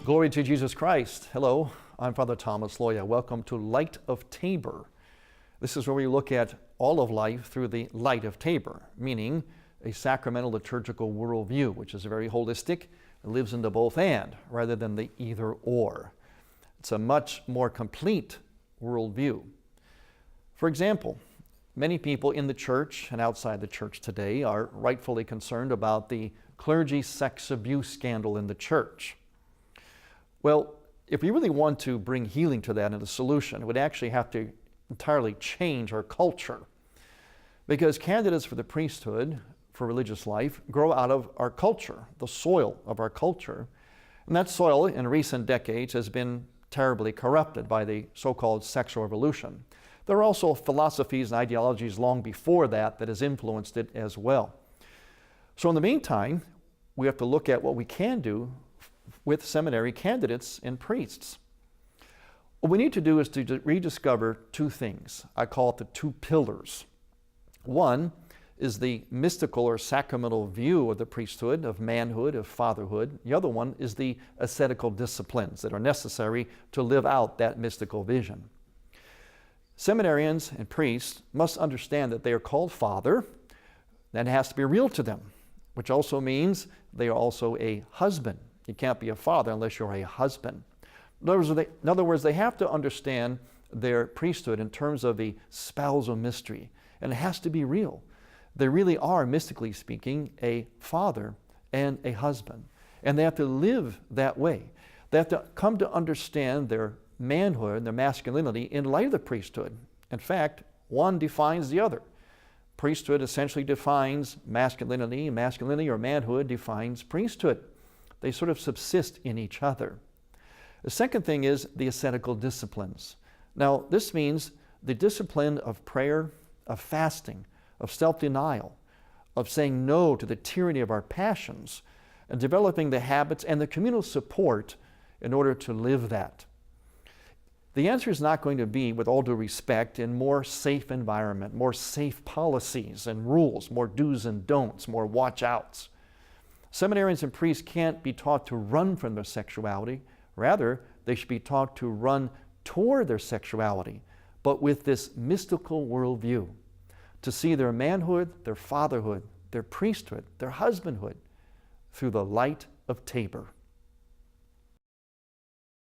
Glory to Jesus Christ. Hello, I'm Fr.Thomas, Loya. Welcome to Light of Tabor. This is where we look at all of life through the Light of Tabor, meaning a sacramental liturgical worldview, which is very holistic. It lives in the both and rather than the either or. It's a much more complete worldview. For example, many people in the church and outside the church today are rightfully concerned about the clergy sex abuse scandal in the church. Well, if we really want to bring healing to that and a solution, it would actually have to entirely change our culture. Because candidates for the priesthood, for religious life, grow out of our culture, the soil of our culture. And that soil in recent decades has been terribly corrupted by the so-called sexual revolution. There are also philosophies and ideologies long before that that has influenced it as well. So in the meantime, we have to look at what we can do with seminary candidates and priests. What we need to do is to rediscover two things. I call it the two pillars. One is the mystical or sacramental view of the priesthood, of manhood, of fatherhood. The other one is the ascetical disciplines that are necessary to live out that mystical vision. Seminarians and priests must understand that they are called father. That has to be real to them, which also means they are also a husband. You can't be a father unless you're a husband. In other words, they have to understand their priesthood in terms of the spousal mystery, and it has to be real. They really are, mystically speaking, a father and a husband, and they have to live that way. They have to come to understand their manhood and their masculinity in light of the priesthood. In fact, one defines the other. Priesthood essentially defines masculinity, and masculinity or manhood defines priesthood. They sort of subsist in each other. The second thing is the ascetical disciplines. Now, this means the discipline of prayer, of fasting, of self-denial, of saying no to the tyranny of our passions, and developing the habits and the communal support in order to live that. The answer is not going to be, with all due respect, in more safe environment, more safe policies and rules, more do's and don'ts, more watch-outs. Seminarians and priests can't be taught to run from their sexuality. Rather, they should be taught to run toward their sexuality, but with this mystical worldview, to see their manhood, their fatherhood, their priesthood, their husbandhood through the light of Tabor.